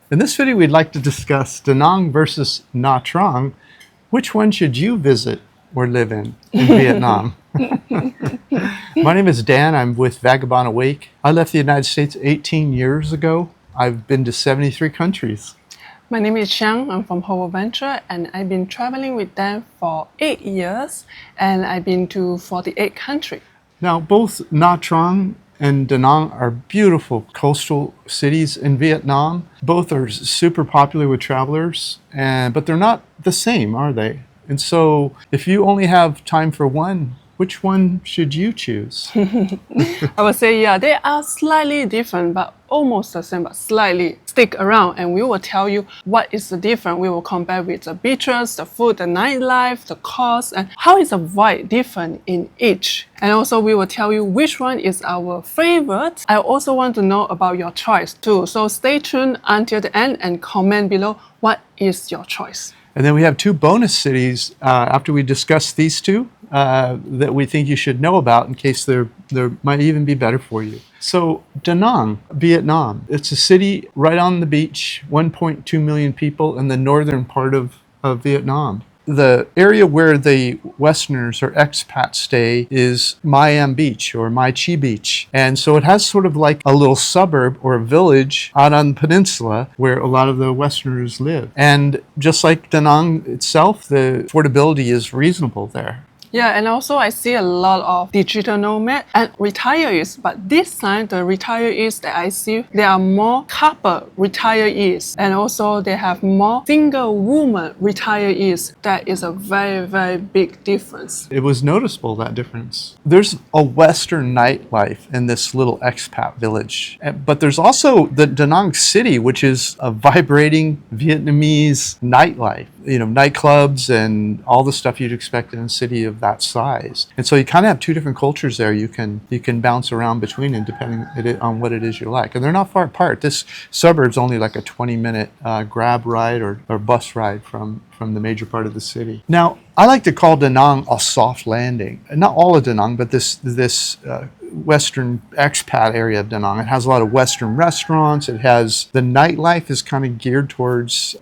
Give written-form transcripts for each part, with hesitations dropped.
In this video, we'd like to discuss Da Nang versus Nha Trang. Which one should you visit or live in Vietnam? My name is Dan. I'm with Vagabond Awake. I left the United States 18 years ago. I've been to 73 countries. My name is Xiang. I'm from 𝗂𝐻𝐴 Venture, and I've been traveling with them for 8 years, and I've been to 48 countries. Now, both Nha Trang and Da Nang are beautiful coastal cities in Vietnam. Both are super popular with travelers, but they're not the same, are they? And so if you only have time for one, which one should you choose? I would say, yeah, they are slightly different, but almost the same, but slightly. Stick around and we will tell you what is the difference. We will compare with the beaches, the food, the nightlife, the cost, and how is the vibe different in each. And also we will tell you which one is our favorite. I also want to know about your choice too. So stay tuned until the end and comment below what is your choice. And then we have two bonus cities after we discuss these two that we think you should know about in case they might even be better for you. So Da Nang, Vietnam. It's a city right on the beach, 1.2 million people in the northern part of Vietnam. The area where the Westerners or expats stay is My Am Beach or 𝗪cie Beach. And so it has sort of like a little suburb or a village out on the peninsula where a lot of the Westerners live. And just like Da Nang itself, the affordability is reasonable there. Yeah, and also I see a lot of digital nomad and retirees, but this time the retirees that I see, there are more couple retirees, and also they have more single woman retirees. That is a very, very big difference. It was noticeable, that difference. There's a Western nightlife in this little expat village, but there's also the Da Nang city, which is a vibrating Vietnamese nightlife. You know, nightclubs and all the stuff you'd expect in a city of that size. And so you kind of have two different cultures there you can bounce around between and depending on what it is you like. And they're not far apart. This suburb's only like a 20-minute grab ride or bus ride from the major part of the city. Now, I like to call Da Nang a soft landing. Not all of Da Nang, but this Western expat area of Da Nang. It has a lot of Western restaurants. It has, the nightlife is kind of geared towards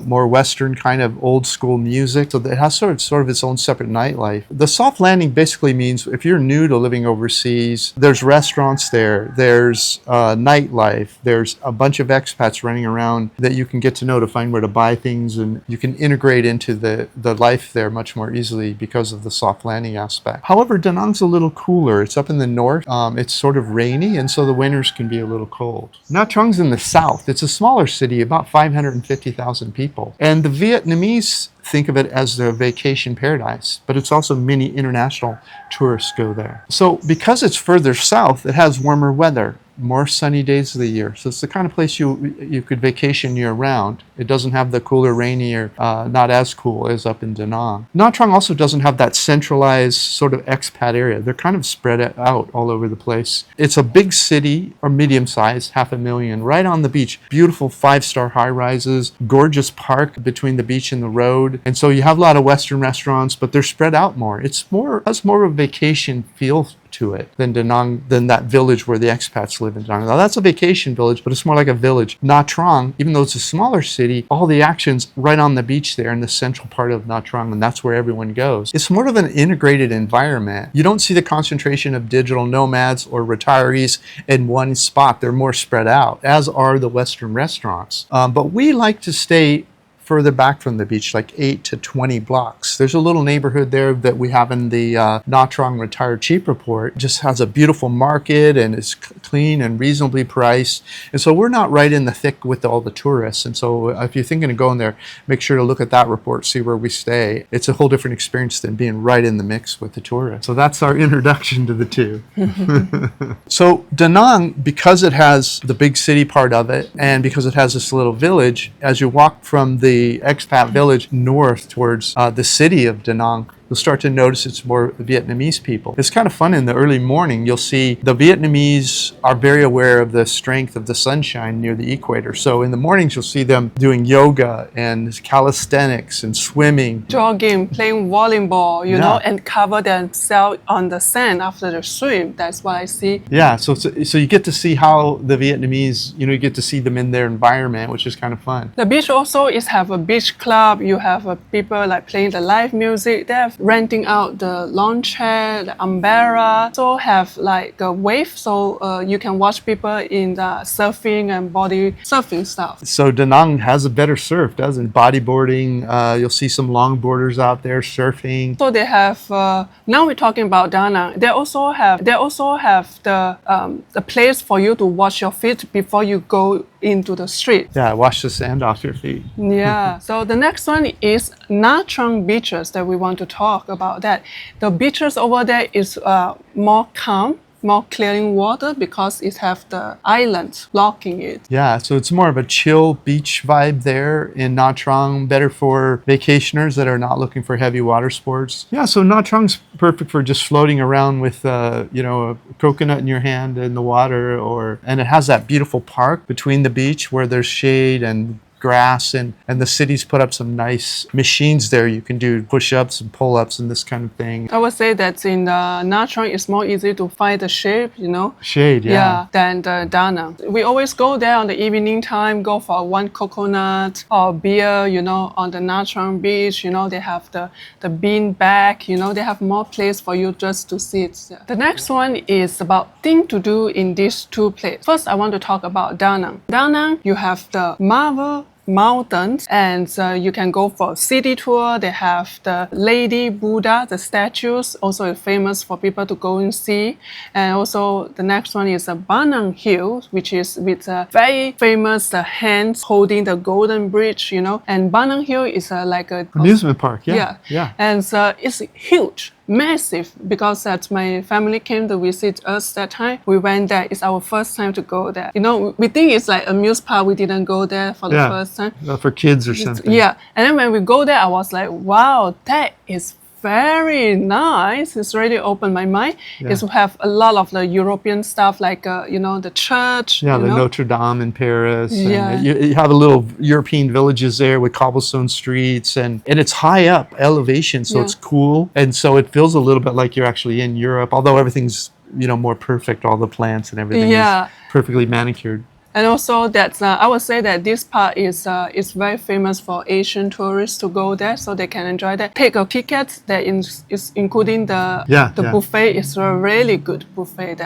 more Western kind of old school music. So it has sort of its own separate nightlife. The soft landing basically means if you're new to living overseas, there's restaurants there, there's nightlife, there's a bunch of expats running around that you can get to know to find where to buy things, and you can integrate into the life there much more easily because of the soft landing aspect. However, Da Nang's a little cooler. It's up in the north. It's sort of rainy, and so the winters can be a little cold. Nha Trang's in the south. It's a smaller city, about 550,000 people. And the Vietnamese think of it as their vacation paradise, but it's also many international tourists go there. So because it's further south, it has warmer weather, more sunny days of the year. So it's the kind of place you could vacation year round. It doesn't have the cooler, rainier, not as cool as up in Da Nang. Nha Trang also doesn't have that centralized sort of expat area. They're kind of spread out all over the place. It's a big city, or medium-sized, 500,000, right on the beach. Beautiful 5-star high-rises, gorgeous park between the beach and the road. And so you have a lot of Western restaurants, but they're spread out more. It has more of a vacation feel to it than Da Nang, than that village where the expats live in Da Nang. Now that's a vacation village, but it's more like a village. Nha Trang, even though it's a smaller city, all the action's right on the beach there in the central part of Nha Trang, and that's where everyone goes. It's more of an integrated environment. You don't see the concentration of digital nomads or retirees in one spot. They're more spread out, as are the Western restaurants. But we like to stay further back from the beach, like 8 to 20 blocks. There's a little neighborhood there that we have in the Nha Trang Retired Cheap Report. It just has a beautiful market and is clean and reasonably priced. And so we're not right in the thick with all the tourists. And so if you're thinking of going there, make sure to look at that report, see where we stay. It's a whole different experience than being right in the mix with the tourists. So that's our introduction to the two. So Da Nang, because it has the big city part of it, and because it has this little village, as you walk from the expat village north towards the city of Da Nang, you'll start to notice it's more Vietnamese people. It's kind of fun in the early morning. You'll see the Vietnamese are very aware of the strength of the sunshine near the equator. So in the mornings, you'll see them doing yoga and calisthenics and swimming. Jogging, playing volleyball, you know, and cover themselves on the sand after the swim. That's what I see. Yeah, so you get to see how the Vietnamese, you get to see them in their environment, which is kind of fun. The beach also have a beach club. You have people like playing the live music. They're renting out the lawn chair, the umbrella. So have like a wave, so you can watch people in the surfing and body surfing stuff. So Da Nang has a better surf, doesn't it? Bodyboarding. You'll see some longboarders out there surfing. So they have. Now we're talking about Da Nang. They also have the place for you to wash your feet before you go into the street. Yeah, wash the sand off your feet. Yeah. So the next one is Nha Trang beaches that we want to talk about. That the beaches over there is more calm, more clearing water because it have the islands blocking it. Yeah, so it's more of a chill beach vibe there in Nha Trang, better for vacationers that are not looking for heavy water sports. Yeah, so Nha Trang's perfect for just floating around with a coconut in your hand in the water, and it has that beautiful park between the beach where there's shade and grass, and the city's put up some nice machines there. You can do push-ups and pull-ups and this kind of thing. I would say that in the Nha Trang it's more easy to find the shade, Shade, yeah. Than the Da Nang. We always go there on the evening time, go for one coconut or beer, on the Nha Trang beach. They have the bean bag, they have more place for you just to sit. The next one is about things to do in these two places. First, I want to talk about Da Nang. Da Nang, you have the marble mountains, and you can go for a city tour. They have the Lady Buddha, the statues, also famous for people to go and see. And also the next one is a Ba Nang Hill, which is with a very famous hands holding the golden bridge, And Ba Nang Hill is like a amusement park. Yeah. And it's huge. Massive, because that my family came to visit us that time. We went there. It's our first time to go there. We think it's like amusement park. We didn't go there for the first time. For kids or something. Yeah. And then when we go there, I was like, wow, that is very nice. It's really opened my mind. It's have a lot of the European stuff, like the church. Yeah, the Notre Dame in Paris. Yeah. And you have a little European villages there with cobblestone streets, and it's high up elevation, so it's cool, and so it feels a little bit like you're actually in Europe, although everything's more perfect. All the plants and everything is perfectly manicured. And also that I would say that this part is very famous for Asian tourists to go there, so they can enjoy that. Take a ticket that is including the buffet. It's a really good buffet.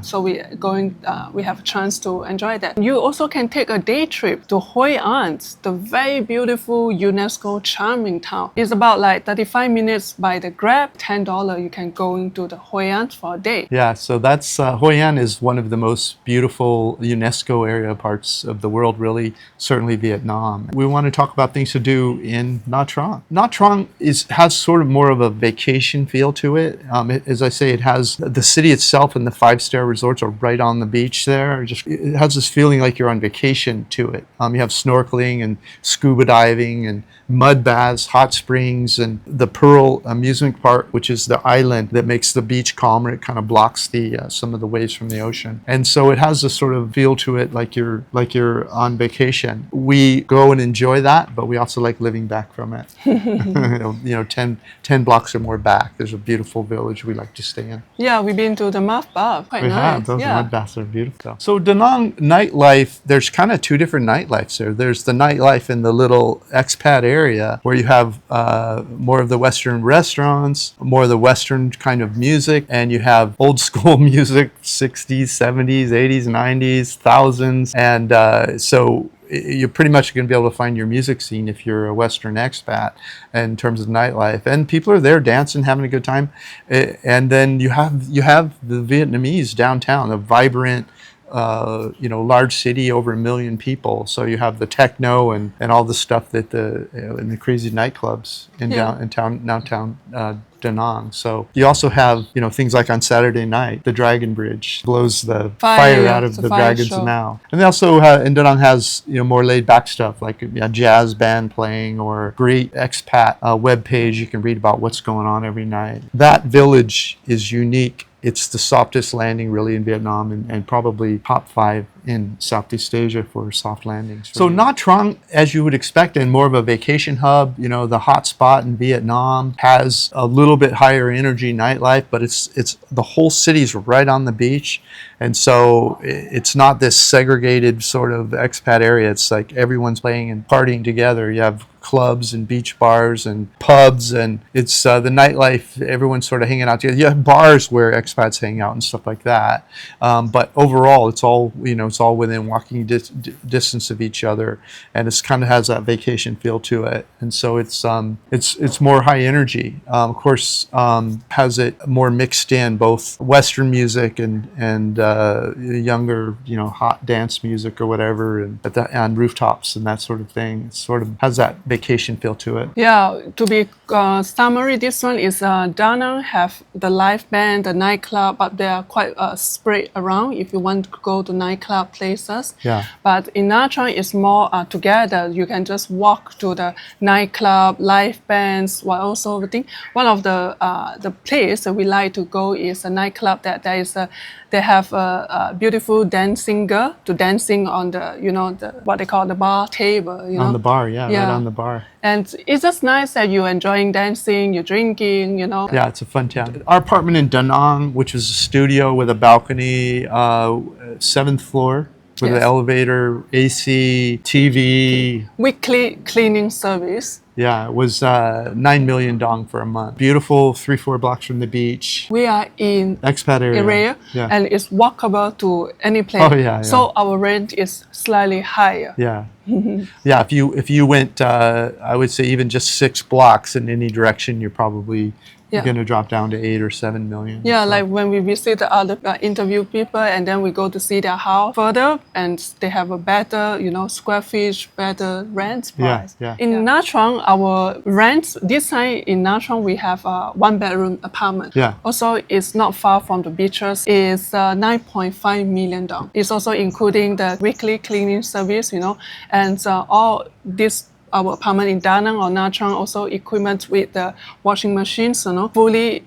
So we have a chance to enjoy that. You also can take a day trip to Hoi An, the very beautiful UNESCO charming town. It's about like 35 minutes by the Grab. $10 you can go into the Hoi An for a day. Yeah, so that's Hoi An is one of the most beautiful UNESCO area parts of the world, really, certainly Vietnam. We want to talk about things to do in Nha Trang. Nha Trang has sort of more of a vacation feel to it. As I say, it has the city itself, and the 5-star resorts are right on the beach there. It has this feeling like you're on vacation to it. You have snorkeling and scuba diving and mud baths, hot springs, and the Pearl amusement park, which is the island that makes the beach calmer. It kind of blocks some of the waves from the ocean, and so it has this sort of feel to it, like you're on vacation. We go and enjoy that, but we also like living back from it. 10 blocks or more back, there's a beautiful village we like to stay in. Yeah, we've been to the mud bath. Quite nice. Those mud baths are beautiful. So Da Nang nightlife, there's kind of two different nightlifes there. There's the nightlife in the little expat area where you have more of the Western restaurants, more of the Western kind of music, and you have old school music, 60s, 70s, 80s, 90s, thousands. And so you're pretty much going to be able to find your music scene if you're a Western expat in terms of nightlife. And people are there dancing, having a good time. And then you have the Vietnamese downtown, a vibrant, large city, over 1 million people. So you have the techno and all the stuff that in the crazy nightclubs in downtown Da Nang. So you also have, things like on Saturday night, the Dragon Bridge blows the fire out of the dragons now. And they also have, and Da Nang has, more laid back stuff like a jazz band playing or great expat web page. You can read about what's going on every night. That village is unique. It's the softest landing really in Vietnam and probably top 5 in Southeast Asia for soft landings. So Nha Trang, as you would expect, and more of a vacation hub, the hot spot in Vietnam, has a little bit higher energy nightlife, but it's the whole city's right on the beach. And so it's not this segregated sort of expat area. It's like everyone's playing and partying together. You have clubs and beach bars and pubs, and it's the nightlife, everyone's sort of hanging out together. You have bars where expats hang out and stuff like that. But overall, it's all, it's all within walking distance of each other, and it's kind of has that vacation feel to it. And so it's more high energy. Of course, has it more mixed in both Western music and younger, hot dance music or whatever, and on rooftops and that sort of thing. It sort of has that vacation feel to it. Yeah, to be summary, this one is Da Nang have the live band, the nightclub, but they are quite spread around if you want to go to nightclub places. Yeah. But in Nha Trang, it's more together. You can just walk to the nightclub, live bands, while also the thing. One of the place that we like to go is a nightclub that they have a beautiful dancing girl to dancing on the what they call the bar table. On the bar, right on the bar. And it's just nice that you're enjoying dancing, you're drinking, Yeah, it's a fun town. Our apartment in Da Nang, which is a studio with a balcony, 7th floor, with an elevator, AC, TV. Weekly cleaning service. Yeah, it was 9 million dong for a month. Beautiful, 3-4 blocks from the beach. We are in expat area, and it's walkable to any place. Oh, yeah. So our rent is slightly higher. Yeah. Yeah, if you went, I would say even just 6 blocks in any direction, you're probably going to drop down to 8 or 7 million. Yeah, so. Like when we visit the other interview people, and then we go to see their house further, and they have a better, square feet, better rent price. Yeah. In Nha Trang, our rent this time in Nha Trang we have a 1-bedroom apartment. Yeah. Also, it's not far from the beaches. It's 9.5 million dong. It's also including the weekly cleaning service, and all this. Our apartment in Da Nang or Nha Trang also equipment with the washing machines, fully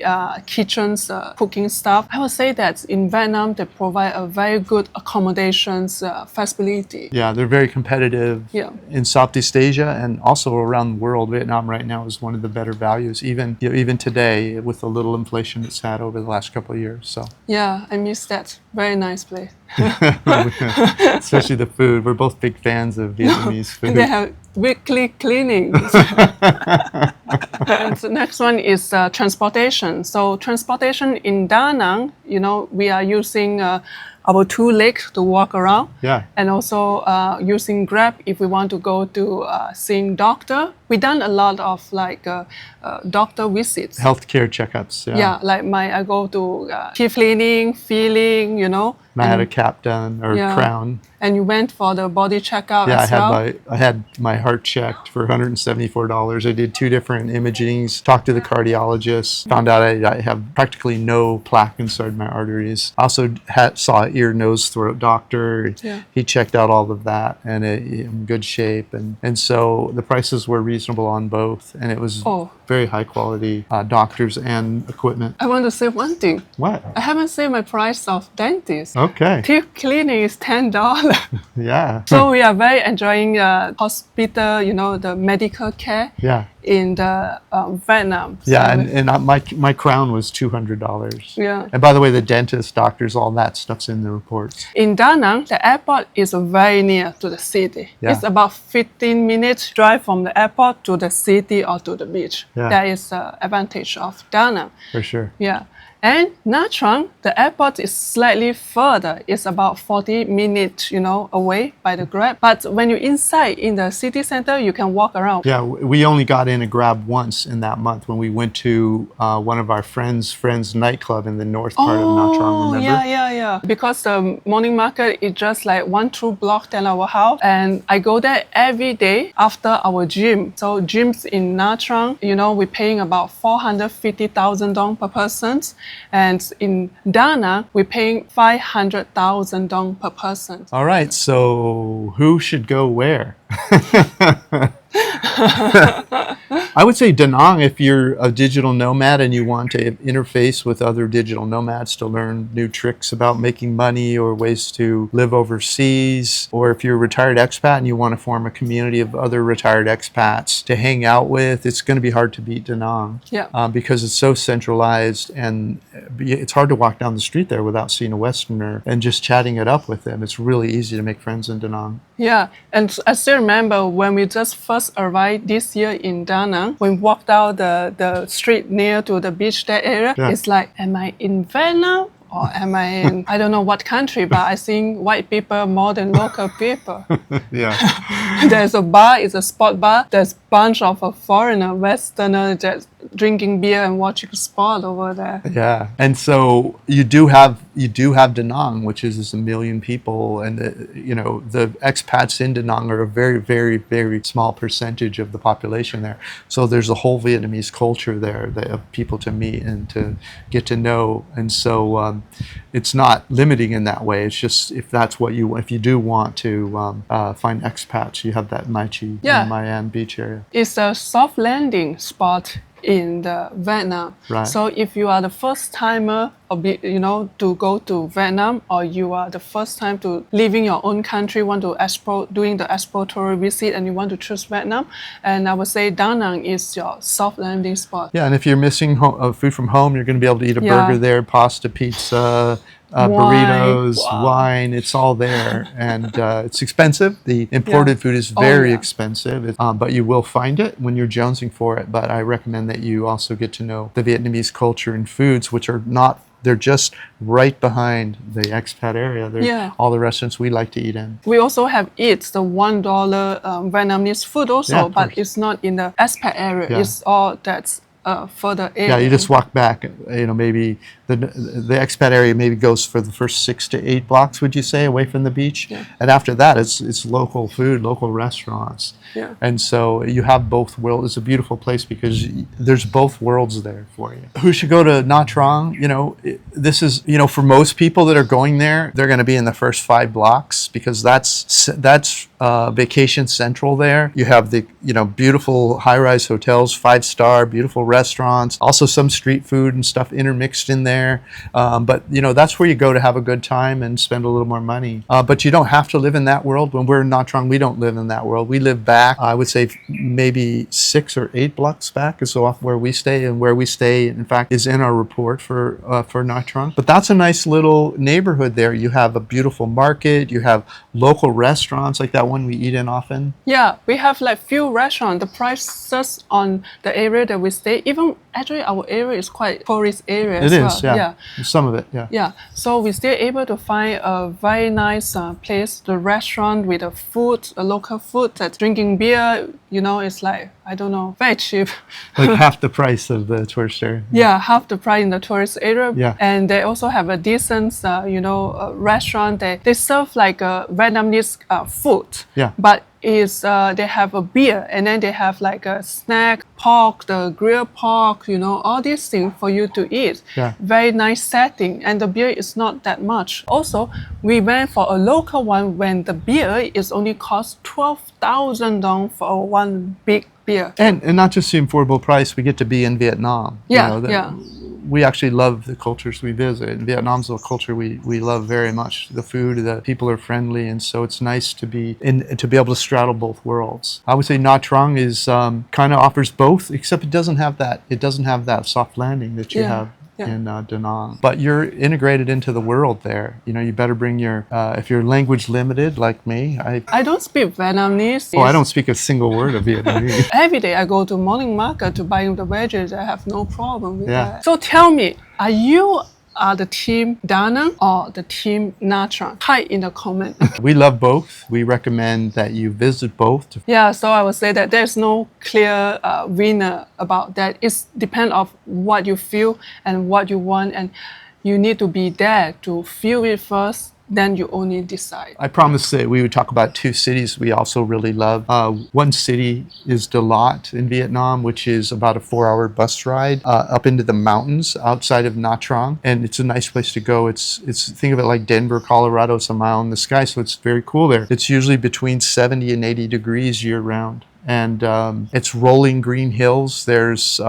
kitchens, cooking stuff. I would say that in Vietnam they provide a very good accommodations facility. Yeah, they're very competitive in Southeast Asia and also around the world. Vietnam right now is one of the better values, even today with the little inflation it's had over the last couple of years. So yeah, I miss that. Very nice place. Especially the food. We're both big fans of Vietnamese food. They have weekly cleanings. And the next one is transportation. So transportation in Da Nang, we are using our 2 legs to walk around. Yeah. And also using Grab if we want to go to seeing doctor. We done a lot of doctor visits. Healthcare checkups. Yeah. Yeah, I go to teeth cleaning, feeling, And I had a cap done or crown. And you went for the body checkup as well? I had my heart checked for $174. I did 2 different imagings, talked to the cardiologist, found out I have practically no plaque inside my arteries. Also saw an ear, nose, throat doctor. Yeah. He checked out all of that and in good shape. And so the prices were reasonable on both. And it was very high quality doctors and equipment. I want to say one thing. What? I haven't said my price of dentist. Okay. Teeth cleaning is $10. Yeah. So we are very enjoying hospital, the medical care in the Vietnam. So yeah, and my crown was $200. Yeah. And by the way, the dentist, doctors, all that stuff's in the reports. In Da Nang, the airport is very near to the city. Yeah. It's about 15 minutes drive from the airport to the city or to the beach. Yeah. That is the advantage of Da Nang. For sure. Yeah. And Nha Trang, the airport is slightly further. It's about 40 minutes, away by the Grab. But when you're inside in the city center, you can walk around. Yeah, we only got in a Grab once in that month when we went to one of our friends' nightclub in the north part of Nha Trang, remember? Yeah. Because the morning market is just like 1-2 blocks than our house. And I go there every day after our gym. So gyms in Nha Trang, we're paying about 450,000 dong per person. And in Da Nang, we're paying 500,000 dong per person. All right, so who should go where? I would say Da Nang if you're a digital nomad and you want to interface with other digital nomads to learn new tricks about making money or ways to live overseas, or if you're a retired expat and you want to form a community of other retired expats to hang out with, it's going to be hard to beat Da Nang. Yeah. Because it's so centralized and it's hard to walk down the street there without seeing a Westerner and just chatting it up with them. It's really easy to make friends in Da Nang. Yeah, and I still remember when we just first arrived this year in Da Nang, when we walked out the street near to the beach, that area, it's like, am I in Vietnam? Or am I in, I don't know what country, but I think white people more than local people. Yeah. There's a bar, it's a sport bar. There's a bunch of foreigner, Westerner, just drinking beer and watching sport over there. Yeah. And so you do have Da Nang, which is 1 million people. And, the expats in Da Nang are a very, very, very small percentage of the population there. So there's a whole Vietnamese culture there of people to meet and to get to know. And so it's not limiting in that way. It's just if you do want to find expats, you have that 𝗏𝐺 and Mai An beach area. It's a soft landing spot in the Vietnam. Right. So if you are the first timer, to go to Vietnam, or you are the first time to leaving your own country, want to doing the exploratory visit, and you want to choose Vietnam, and I would say Da Nang is your soft landing spot. Yeah, and if you're missing food from home, you're going to be able to eat a burger there, pasta, pizza, burritos, wine. It's all there, and it's expensive. The imported food is very expensive, but you will find it when you're jonesing for it. But I recommend that you also get to know the Vietnamese culture and foods, which are not. They're just right behind the expat area. They're all the restaurants we like to eat in. We also have Eats, the $1 Vietnamese food also, but it's not in the expat area. Yeah. It's all that's further in. Yeah, you just walk back. Maybe the expat area maybe goes for the first 6 to 8 blocks, would you say, away from the beach? Yeah. And after that, it's local food, local restaurants. Yeah. And so you have both worlds. It's a beautiful place because there's both worlds there for you. Who should go to Nha Trang? This is, for most people that are going there, they're going to be in the first 5 blocks because that's vacation central there. You have the, beautiful high-rise hotels, 5-star, beautiful restaurants, also some street food and stuff intermixed in there. But that's where you go to have a good time and spend a little more money. But you don't have to live in that world. When we're in Nha Trang, we don't live in that world. We live back, I would say maybe 6 or 8 blocks back is off where we stay, and where we stay, in fact, is in our report for Nha Trang. But that's a nice little neighborhood there. You have a beautiful market. You have local restaurants like that one we eat in often. Yeah, we have like few restaurants. The prices on the area that we stay, even actually our area is quite tourist area as well. Yeah. Some of it, yeah. Yeah, so we're still able to find a very nice place, the restaurant with the food, a local food, that's drinking beer, it's like, I don't know, very cheap. Like half the price of the tourist area. Yeah, half the price in the tourist area. Yeah. And they also have a decent, restaurant. They serve like a Vietnamese food. Yeah. But they have a beer, and then they have like a snack, pork, the grilled pork, all these things for you to eat. Yeah. Very nice setting, and the beer is not that much. Also, we went for a local one when the beer is only cost 12,000 dong for one big beer. And not just the affordable price, we get to be in Vietnam. Yeah. We actually love the cultures we visit. Vietnam's a culture we love very much. The food, the people are friendly, and so it's nice to be able to straddle both worlds. I would say Nha Trang is kind of offers both, except it doesn't have that soft landing that you have in Da Nang. But you're integrated into the world there. You know, you better bring your, if you're language limited like me, I don't speak Vietnamese. I don't speak a single word of Vietnamese. Every day I go to morning market to buy the veggies. I have no problem with that. So tell me, are you the team Da Nang or the team Nha Trang? Type in the comment. We love both. We recommend that you visit both. Yeah, so I would say that there's no clear winner about that. It depends on what you feel and what you want, and you need to be there to feel it first. Then you only decide. I promised that we would talk about two cities we also really love. One city is Da Lat in Vietnam, which is about a 4-hour bus ride up into the mountains outside of Nha Trang, and it's a nice place to go. It's think of it like Denver, Colorado. It's a mile in the sky, so it's very cool there. It's usually between 70 and 80 degrees year round. And it's rolling green hills. There's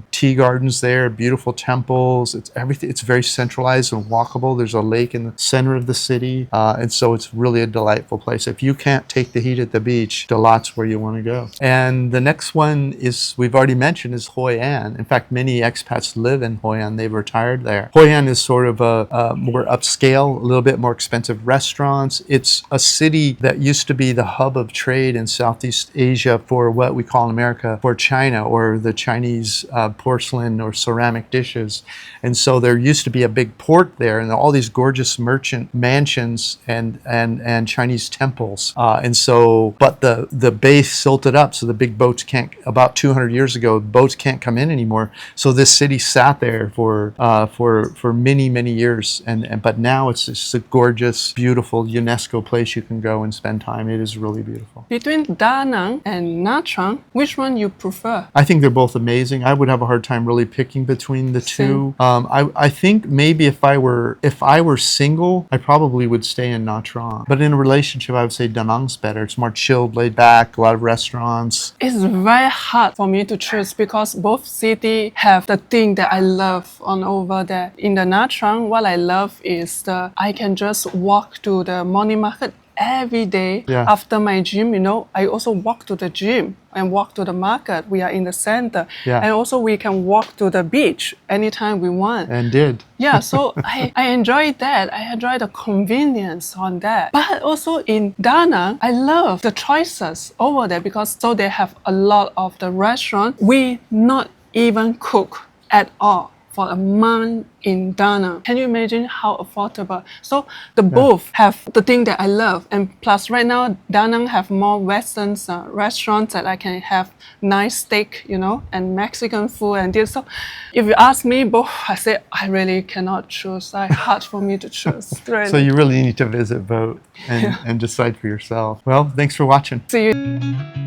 tea gardens there, beautiful temples. It's everything. It's very centralized and walkable. There's a lake in the center of the city, and so it's really a delightful place. If you can't take the heat at the beach, Da Lat's where you want to go. And the next one is, we've already mentioned, is Hoi An. In fact, many expats live in Hoi An. They've retired there. Hoi An is sort of a more upscale, a little bit more expensive restaurants. It's a city that used to be the hub of trade in Southeast Asia for what we call in America for China, or the Chinese porcelain or ceramic dishes. And so there used to be a big port there and all these gorgeous merchant mansions and Chinese temples. And so, but the bay silted up, so the big boats can't, about 200 years ago, boats can't come in anymore. So this city sat there for many, many years. But now it's just a gorgeous, beautiful UNESCO place you can go and spend time. It is really beautiful. Between Da Nang and Nha Trang, which one you prefer? I think they're both amazing. I would have a hard time really picking between the two. I think maybe if I were single, I probably would stay in Nha Trang. But in a relationship, I would say Da Nang's better. It's more chilled, laid back, a lot of restaurants. It's very hard for me to choose because both cities have the thing that I love on over there. In the Nha Trang, what I love is I can just walk to the morning market every day. After my gym, you know, I also walk to the gym and walk to the market. We are in the center. And also we can walk to the beach anytime we want. And did. Yeah, so I enjoy that. I enjoy the convenience on that. But also in Da Nang, I love the choices over there because so they have a lot of the restaurants. We not even cook at all for a month in Da Nang. Can you imagine how affordable? So the both have the thing that I love, and plus right now Da Nang have more Western restaurants that I can have nice steak, you know, and Mexican food and this. So if you ask me both, I say I really cannot choose. It's hard for me to choose. Really. So you really need to visit both and decide for yourself. Well, thanks for watching. See you.